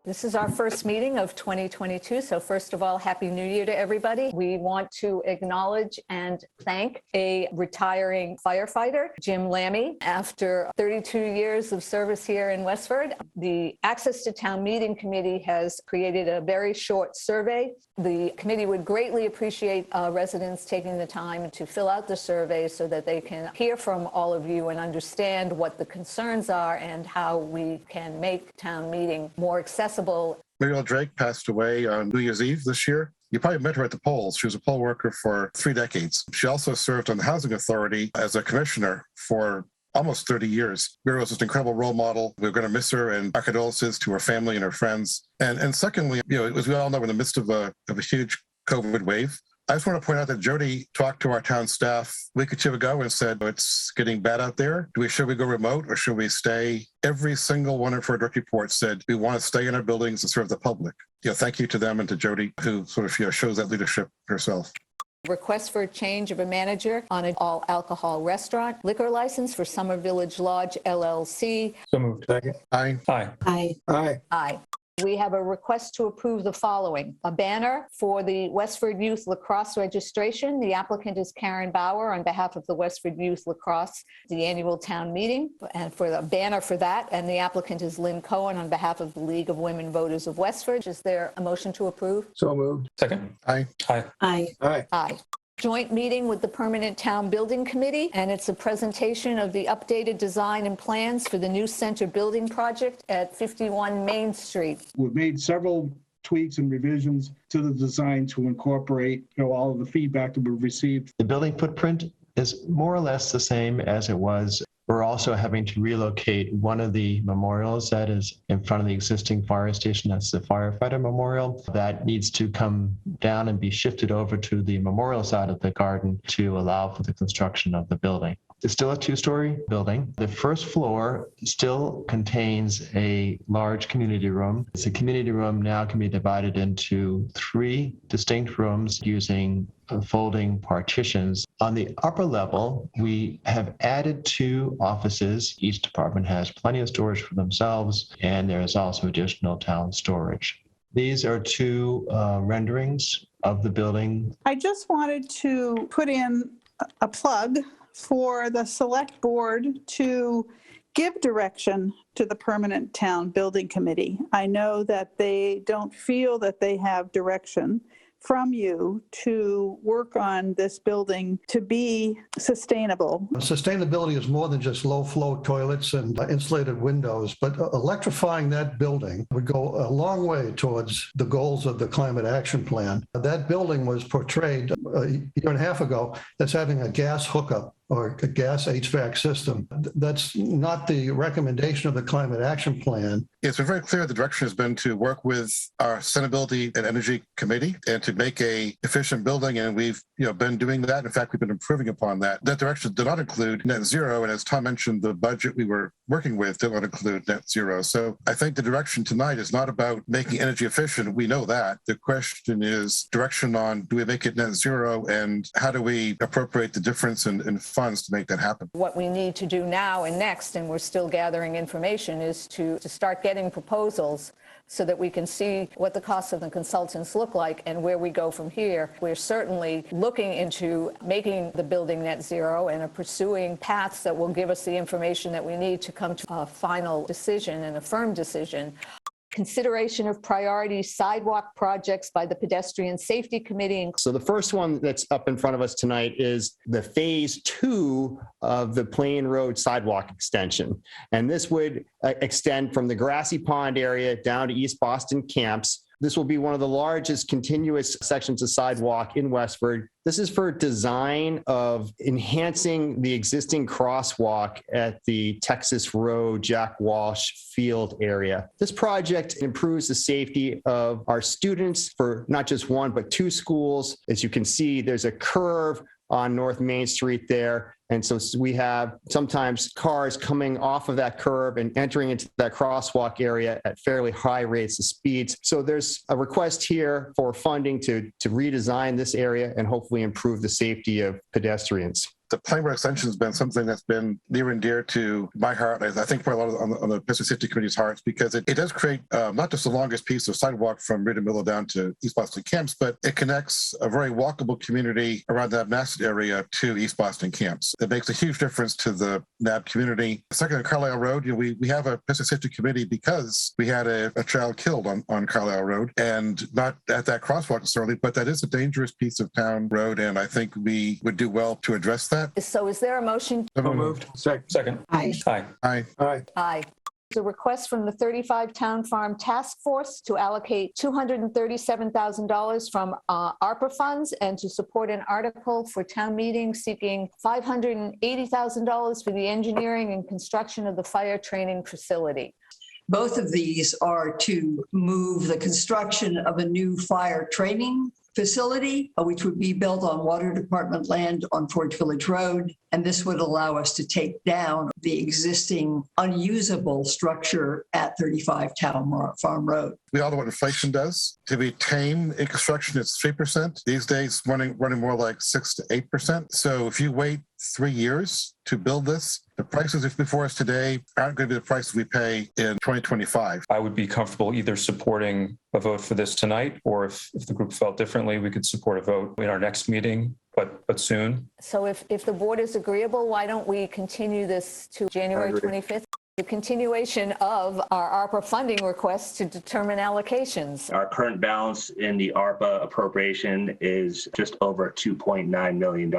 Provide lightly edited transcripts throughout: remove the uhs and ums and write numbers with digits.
This is our first meeting of 2022. So first of all, Happy New Year to everybody. We want to acknowledge and thank a retiring firefighter, Jim Lammy. After 32 years of service here in Westford, the Access to Town Meeting Committee has created a very short survey. The committee would greatly appreciate residents taking the time to fill out the survey so that they can hear from all of you and understand what the concerns are and how we can make town meeting more accessible. Muriel Drake passed away on New Year's Eve this year. You probably met her at the polls. She was a poll worker for 3 decades. She also served on the Housing Authority as a commissioner for almost 30 years. Muriel was just an incredible role model. We're going to miss her, and our condolences to her family and her friends. And secondly, as we all know, we're in the midst of a huge COVID wave. I just want to point out that Jody talked to our town staff a week or two ago and said, it's getting bad out there. Should we go remote or should we stay? Every single one of her direct reports said, we want to stay in our buildings and serve the public. Thank you to them and to Jody, who sort of shows that leadership herself. Request for a change of a manager on an all-alcohol restaurant liquor license for Summer Village Lodge, LLC. So moved. Second. Aye. Aye. Aye. Aye. Aye. We have a request to approve the following. A banner for the Westford Youth Lacrosse registration. The applicant is Karen Bauer on behalf of the Westford Youth Lacrosse, the annual town meeting. And for the banner for that, and the applicant is Lynn Cohen on behalf of the League of Women Voters of Westford. Is there a motion to approve? So moved. Second. Aye. Aye. Aye. Aye. Aye. Joint meeting with the Permanent Town Building Committee, and it's a presentation of the updated design and plans for the new center building project at 51 Main Street. We've made several tweaks and revisions to the design to incorporate all of the feedback that we've received. The building footprint is more or less the same as it was. We're also having to relocate one of the memorials that is in front of the existing fire station. That's the firefighter memorial. That needs to come down and be shifted over to the memorial side of the garden to allow for the construction of the building. It's still a 2-story building. The first floor still contains a large community room. The community room now can be divided into 3 distinct rooms using folding partitions. On the upper level, we have added 2 offices. Each department has plenty of storage for themselves, and there is also additional town storage. These are 2 renderings of the building. I just wanted to put in a plug for the select board to give direction to the Permanent Town Building Committee. I know that they don't feel that they have direction from you to work on this building to be sustainable. Sustainability is more than just low flow toilets and insulated windows, but electrifying that building would go a long way towards the goals of the Climate Action Plan. That building was portrayed a year and a half ago as having a gas hookup or a gas HVAC system. That's not the recommendation of the Climate Action Plan. It's been very clear the direction has been to work with our Sustainability and Energy Committee and to make a efficient building, and we've been doing that. In fact, we've been improving upon that. That direction did not include net zero, and as Tom mentioned, the budget we were working with did not include net zero. So I think the direction tonight is not about making energy efficient. We know that. The question is direction on, do we make it net zero, and how do we appropriate the difference in funds to make that happen? What we need to do now and next, and we're still gathering information, is to start getting proposals so that we can see what the costs of the consultants look like and where we go from here. We're certainly looking into making the building net zero and are pursuing paths that will give us the information that we need to come to a final decision and a firm decision. Consideration of priority sidewalk projects by the Pedestrian Safety Committee. So the first one that's up in front of us tonight is the phase 2 of the Plain Road sidewalk extension. And this would extend from the Grassy Pond area down to East Boston Camps. This will be one of the largest continuous sections of sidewalk in Westford. This is for design of enhancing the existing crosswalk at the Texas Road, Jack Walsh Field area. This project improves the safety of our students for not just 1, but 2 schools. As you can see, there's a curve on North Main Street there. And so we have sometimes cars coming off of that curve and entering into that crosswalk area at fairly high rates of speeds. So there's a request here for funding to redesign this area and hopefully improve the safety of pedestrians. The Plain Road Extension has been something that's been near and dear to my heart. I think for a lot of on the Business Safety Committee's hearts, because it does create not just the longest piece of sidewalk from Rita Miller down to East Boston Camps, but it connects a very walkable community around that Masset area to East Boston Camps. It makes a huge difference to the NAB community. Second, on Carlisle Road, we have a Business Safety Committee because we had a child killed on Carlisle Road, and not at that crosswalk necessarily, but that is a dangerous piece of town road, and I think we would do well to address that. So is there a motion? So Moved. Second. Aye. Aye. Aye. Aye. Aye. There's a request from the 35 Town Farm Task Force to allocate $237,000 from ARPA funds and to support an article for town meeting seeking $580,000 for the engineering and construction of the fire training facility. Both of these are to move the construction of a new fire training facility, which would be built on Water Department land on Forge Village Road. And this would allow us to take down the existing unusable structure at 35 Town Farm Road. We all know what inflation does. To be tame in construction, it's 3%. These days, running more like 6 to 8%. So if you wait 3 years to build this, the prices before us today aren't going to be the prices we pay in 2025. I would be comfortable either supporting a vote for this tonight, or if the group felt differently, we could support a vote in our next meeting, but soon. So if the board is agreeable, why don't we continue this to January 25th? The continuation of our ARPA funding request to determine allocations. Our current balance in the ARPA appropriation is just over $2.9 million.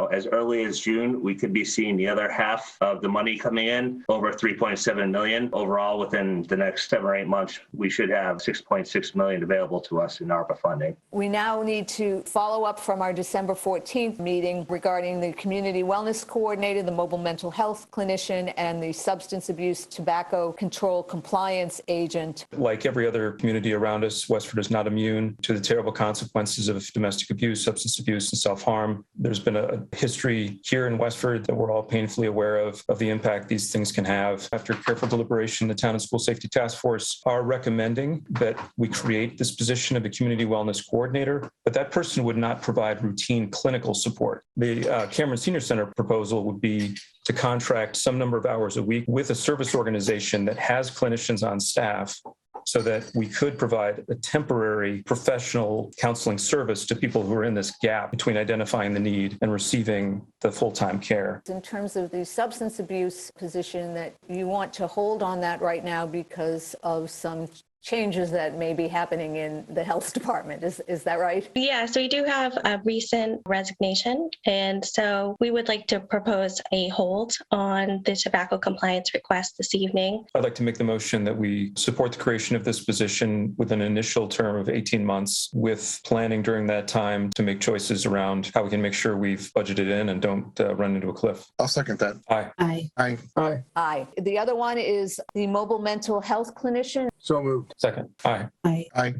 As early as June, we could be seeing the other half of the money coming in, over $3.7 million. Overall, within the next 7 or 8 months, we should have $6.6 million available to us in ARPA funding. We now need to follow up from our December 14th meeting regarding the community wellness coordinator, the mobile mental health clinician, and the substance abuse tobacco control compliance agent. Like every other community around us, Westford is not immune to the terrible consequences of domestic abuse, substance abuse, and self-harm. There's been a history here in Westford that we're all painfully aware of the impact these things can have. After careful deliberation, the Town and School Safety Task Force are recommending that we create this position of a community wellness coordinator, but that person would not provide routine clinical support. The Cameron Senior Center proposal would be to contract some number of hours a week with a service organization that has clinicians on staff so that we could provide a temporary professional counseling service to people who are in this gap between identifying the need and receiving the full-time care. In terms of the substance abuse position, that you want to hold on that right now because of some changes that may be happening in the health department. Is that right? Yeah, so we do have a recent resignation, and so we would like to propose a hold on the tobacco compliance request this evening. I'd like to make the motion that we support the creation of this position with an initial term of 18 months with planning during that time to make choices around how we can make sure we've budgeted in and don't run into a cliff. I'll second that. Aye. Aye. Aye. Aye. Aye. The other one is the mobile mental health clinician. So moved. Second. Aye. Aye. Aye.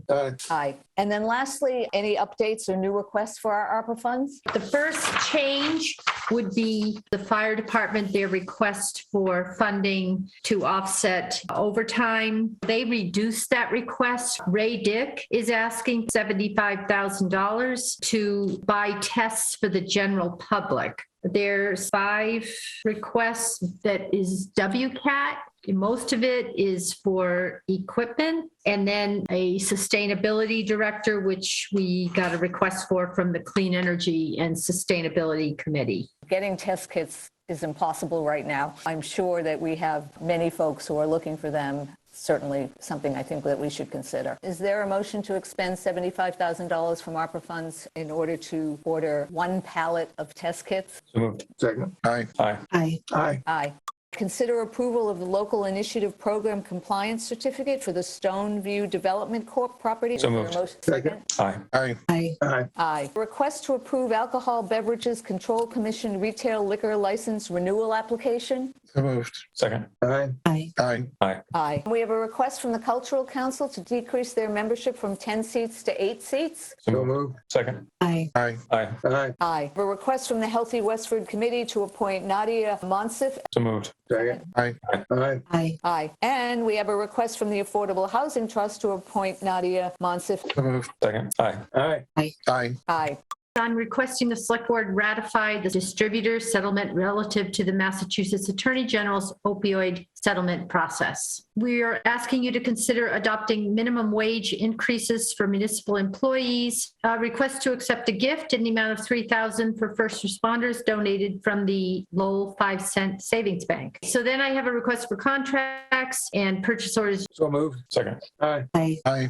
Aye. And then lastly, any updates or new requests for our ARPA funds? The first change would be the fire department, their request for funding to offset overtime. They reduced that request. Ray Dick is asking $75,000 to buy tests for the general public. There's 5 requests that is WCAT. Most of it is for equipment, and then a sustainability director, which we got a request for from the Clean Energy and Sustainability Committee. Getting test kits is impossible right now. I'm sure that we have many folks who are looking for them. Certainly something I think that we should consider. Is there a motion to expend $75,000 from ARPA funds in order to order 1 pallet of test kits? So moved. Second. Aye. Aye. Aye. Aye. Aye. Consider approval of the local initiative program compliance certificate for the Stoneview Development Corp. property. So Is there a moved. motion? Second. Aye. Aye. Aye. Aye. Aye. Request to approve Alcohol Beverages Control Commission retail liquor license renewal application. So moved. Second. Aye. Aye. Aye. Aye. We have a request from the Cultural Council to decrease their membership from 10 seats to 8 seats. So moved. Second. Aye. Aye. Aye. Aye. Aye. A request from the Healthy Westford Committee to appoint Nadia Monsif. So moved. Second. Aye. Aye. Aye. Aye. And we have a request from the Affordable Housing Trust to appoint Nadia Monsif. So moved. Second. Aye. Aye. Aye. Aye. I'm requesting the select board ratify the distributor settlement relative to the Massachusetts Attorney General's opioid settlement process. We are asking you to consider adopting minimum wage increases for municipal employees. Request to accept a gift in the amount of $3,000 for first responders donated from the Lowell 5-cent savings bank. So then I have a request for contracts and purchase orders. So moved. Second. Aye. Aye.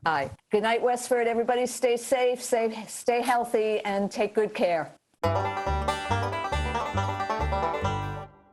Aye. Good night, Westford. Everybody stay safe, stay healthy, and take good care.